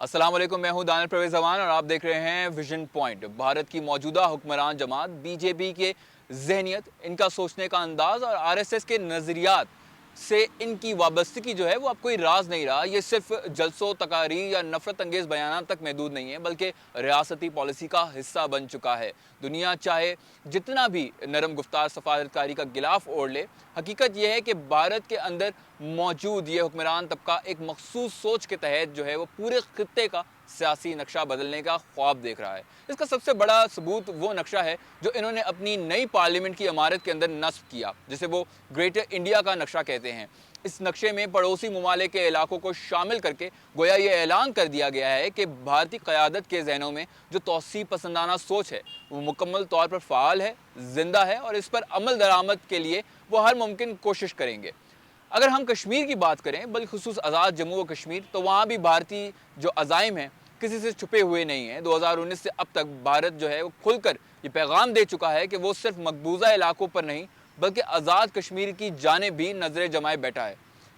अस्सलाम वालेकुम, मैं हूं दानिश परवेज़ जवान और आप देख रहे हैं विजन पॉइंट। भारत की मौजूदा हुक्मरान जमात बीजेपी के जहनियत, इनका सोचने का अंदाज और आरएसएस के नज़रियात से इनकी वाबस्तगी जो है वो अब कोई राज नहीं रहा। ये सिर्फ जलसों, तकारीर या नफरत अंगेज़ बयान तक महदूद नहीं है, बल्कि रियासती पॉलिसी का हिस्सा बन चुका है। दुनिया चाहे जितना भी नरम गुफ्तार सफारतकारी का गिलाफ ओढ़ ले, हकीकत यह है कि भारत के अंदर मौजूद ये हुक्मरान तबका एक मखसूस सोच के तहत जो है वो पूरे खित्ते का सियासी नक्शा बदलने का ख्वाब देख रहा है। इसका सबसे बड़ा सबूत वो नक्शा है जो इन्होंने अपनी नई पार्लियामेंट की इमारत के अंदर नस्ब किया, जिसे वो ग्रेटर इंडिया का नक्शा कहते हैं। इस नक्शे में पड़ोसी ममालिक के इलाकों को शामिल करके गोया ये ऐलान कर दिया गया है कि भारतीय क़यादत के जहनों में जो तौसीब पसंदाना सोच है वो मुकम्मल तौर पर फ़ाल है, जिंदा है और इस पर अमल दरामद के लिए वो हर मुमकिन कोशिश करेंगे। अगर हम कश्मीर की बात करें, बिलखुसूस आज़ाद जम्मू व कश्मीर, तो वहाँ भी भारतीय जो अज़ाइम हैं किसी से छुपे हुए नहीं हैं। 2019 से अब तक भारत जो है वो खुलकर ये पैगाम दे चुका है कि वो सिर्फ मकबूजा इलाकों पर नहीं बल्कि आज़ाद कश्मीर की जानिब भी नज़रें जमाए बैठा है।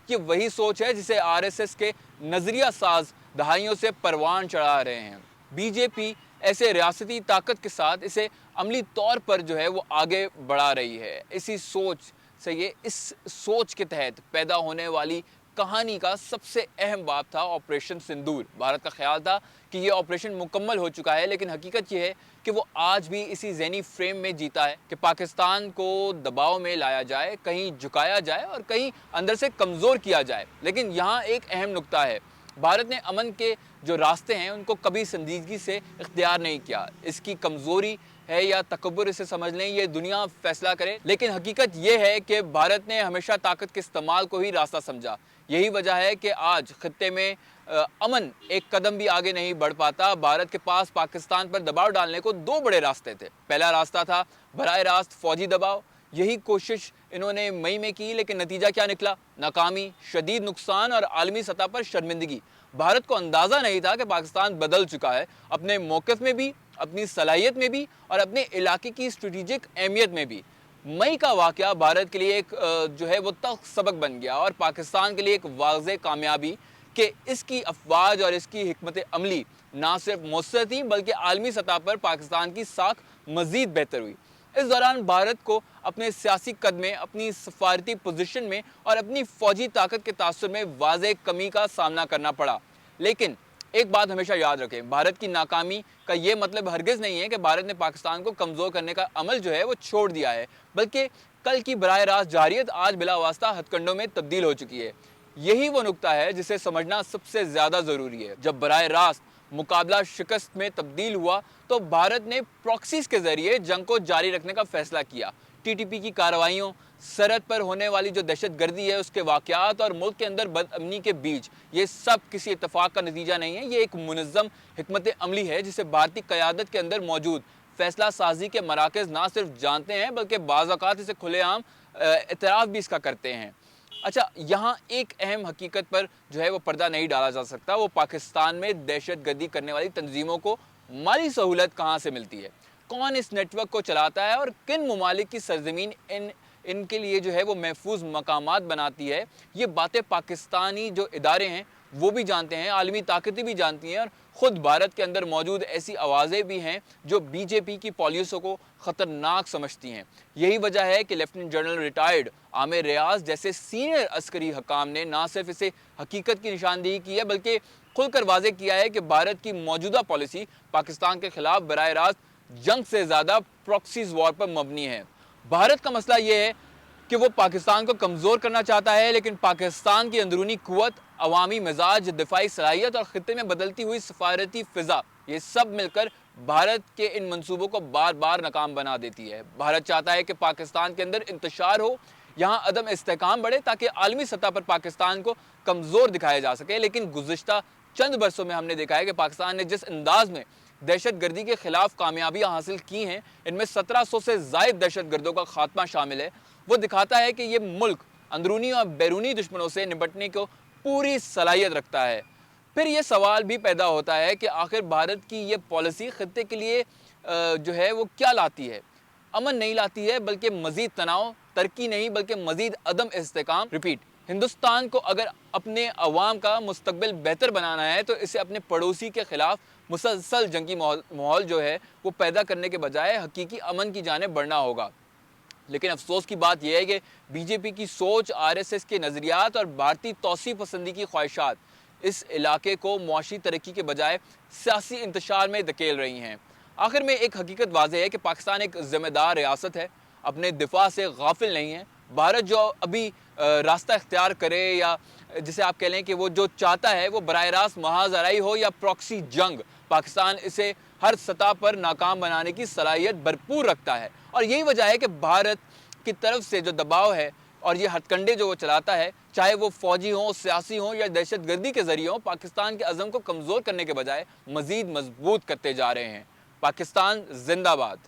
ये वही सोच है जिसे आरएसएस के नज़रिया साज दहाइयों से परवान चढ़ा रहे हैं। बीजेपी ऐसे रियासती ताकत के साथ इसे अमली तौर पर जो है वो आगे बढ़ा रही है। इसी सोच से ये इस सोच के तहत पैदा होने वाली कहानी का सबसे अहम बाब था ऑपरेशन सिंदूर। भारत का ख्याल था कि ये ऑपरेशन मुकम्मल हो चुका है, लेकिन हकीकत ये है कि वो आज भी इसी ज़हनी फ्रेम में जीता है कि पाकिस्तान को दबाव में लाया जाए, कहीं झुकाया जाए और कहीं अंदर से कमज़ोर किया जाए। लेकिन यहाँ एक अहम नुक्ता है, भारत ने अमन के जो रास्ते हैं उनको कभी संजीदगी से इख्तियार नहीं किया। इसकी कमज़ोरी है या तकब्बुर, इसे समझ लें, ये दुनिया फैसला करे। लेकिन हकीकत ये है कि भारत ने हमेशा ताकत के इस्तेमाल को ही रास्ता समझा। यही वजह है कि आज खत्ते में अमन एक कदम भी आगे नहीं बढ़ पाता। भारत के पास पाकिस्तान पर दबाव डालने को दो बड़े रास्ते थे। पहला रास्ता था बराह रास्त फौजी दबाव। यही कोशिश इन्होंने मई में की, लेकिन नतीजा क्या निकला? नाकामी, शदीद नुकसान और आलमी सतह पर शर्मिंदगी। भारत को अंदाज़ा नहीं था कि पाकिस्तान बदल चुका है, अपने मौक़िफ़ में भी, अपनी सलाहियत में भी और अपने इलाके की स्ट्रेटेजिक अहमियत में भी। मई का वाक़या भारत के लिए एक जो है वो तल्ख़ सबक बन गया और पाकिस्तान के लिए एक वाज़ेह कामयाबी कि इसकी अफ़वाज और इसकी हिकमत अमली ना सिर्फ मौसर थी बल्कि आलमी सतह पर पाकिस्तान की साख मज़ीद बेहतर हुई। इस दौरान भारत को अपने सियासी कद में, अपनी सफारती पोजीशन में और अपनी फ़ौजी ताकत के तासुर में वाज़ेह कमी का सामना करना पड़ा। लेकिन एक बात हमेशा याद रखें, भारत की नाकामी का ये मतलब हरगिज़ नहीं है कि भारत ने पाकिस्तान को कमज़ोर करने का अमल जो है वो छोड़ दिया है, बल्कि कल की बराह रास्त जारियत आज बिला वास्ता हथकंडों में तब्दील हो चुकी है। यही वो नुक्ता है जिसे समझना सबसे ज़्यादा ज़रूरी है। जब बराह रास्त मुकाबला शिकस्त में तब्दील हुआ तो भारत ने प्रॉक्सीज़ के ज़रिए जंग को जारी रखने का फ़ैसला किया। टीटीपी की कार्रवाइयों, सरहद पर होने वाली जो दहशत गर्दी है उसके वाक़यात और मुल्क के अंदर बदअमनी के बीच, ये सब किसी इत्तफ़ाक़ का नतीजा नहीं है। ये एक मुनज़्ज़म हिकमत अमली है जिसे भारतीय क़यादत के अंदर मौजूद फ़ैसला साजी के मराकज़ ना सिर्फ जानते हैं बल्कि बाज़ औक़ात इसे खुलेआम एतराफ़ भी इसका करते हैं। अच्छा, यहाँ एक अहम हकीकत पर जो है वो पर्दा नहीं डाला जा सकता, वो पाकिस्तान में दहशत गर्दी करने वाली तंजीमों को माली सहूलत कहाँ से मिलती है, कौन इस नेटवर्क को चलाता है और किन ममालिक की सरजमीन इनके लिए जो है वो महफूज मकामात बनाती है। ये बातें पाकिस्तानी जो इदारे हैं वो भी जानते हैं, आलमी ताकतें भी जानती हैं और ख़ुद भारत के अंदर मौजूद ऐसी आवाज़ें भी हैं जो बीजेपी की पॉलिसियों को ख़तरनाक समझती हैं। यही वजह है कि लेफ्टिनेंट जनरल रिटायर्ड आमिर रियाज जैसे सीनियर अस्करी हकाम ने ना सिर्फ इसे हकीकत की निशानदेही की है बल्कि खुलकर वाज़ेह किया है कि भारत की मौजूदा पॉलिसी पाकिस्तान के ख़िलाफ़ बराह रास्त जंग से ज़्यादा प्रॉक्सीज़ वॉर पर मबनी है। भारत का मसला ये है कि वो पाकिस्तान को कमज़ोर करना चाहता है, लेकिन पाकिस्तान की अंदरूनी क़ुव्वत, अवामी मिजाज, दिफाई सलाहियत और ख़ित्ते में बदलती हुई सफारती फ़िज़ा, ये सब मिलकर भारत के इन मंसूबों को बार बार नाकाम बना देती है। भारत चाहता है कि पाकिस्तान के अंदर इंतशार हो, यहाँ अदम इस्तेहकाम बढ़े ताकि आलमी सतह पर पाकिस्तान को कमज़ोर दिखाया जा सके। लेकिन गुज़िश्ता चंद बरसों में हमने देखा है कि पाकिस्तान ने जिस अंदाज़ में दहशत गर्दी के ख़िलाफ़ कामयाबियाँ हासिल की हैं, इनमें 1700 से ज़ायद दहशत गर्दों का ख़ात्मा शामिल है। वो दिखाता है कि ये मुल्क अंदरूनी और बैरूनी दुश्मनों से निपटने को पूरी सलाहियत रखता है। फिर ये सवाल भी पैदा होता है कि आखिर भारत की ये पॉलिसी खत्ते के लिए जो है वो क्या लाती है? अमन नहीं लाती है बल्कि मज़ीद तनाव, तरक्की नहीं बल्कि मज़ीद अदम इस्तेहकाम। रिपीट, ہندوستان کو اگر اپنے عوام کا مستقبل بہتر بنانا ہے تو اسے اپنے پڑوسی کے خلاف مسلسل جنگی ماحول جو ہے وہ پیدا کرنے کے بجائے حقیقی امن کی جانب بڑھنا ہوگا۔ لیکن افسوس کی بات یہ ہے کہ بی جے پی کی سوچ، آر ایس ایس کے نظریات اور بھارتی توسیع پسندی کی خواہشات اس علاقے کو معاشی ترقی کے بجائے سیاسی انتشار میں دھکیل رہی ہیں۔ آخر میں ایک حقیقت واضح ہے کہ پاکستان ایک ذمہ دار ریاست ہے، اپنے دفاع سے غافل نہیں ہے۔ بھارت جو ابھی راستہ اختیار کرے یا جسے آپ کہہ لیں کہ وہ جو چاہتا ہے وہ براہ راست محاذ آرائی ہو یا پراکسی جنگ، پاکستان اسے ہر سطح پر ناکام بنانے کی صلاحیت بھرپور رکھتا ہے۔ اور یہی وجہ ہے کہ بھارت کی طرف سے جو دباؤ ہے اور یہ ہتھ کنڈے جو وہ چلاتا ہے، چاہے وہ فوجی ہوں، سیاسی ہوں یا دہشت گردی کے ذریعے ہوں، پاکستان کے عزم کو کمزور کرنے کے بجائے مزید مضبوط کرتے جا رہے ہیں۔ پاکستان زندہ باد۔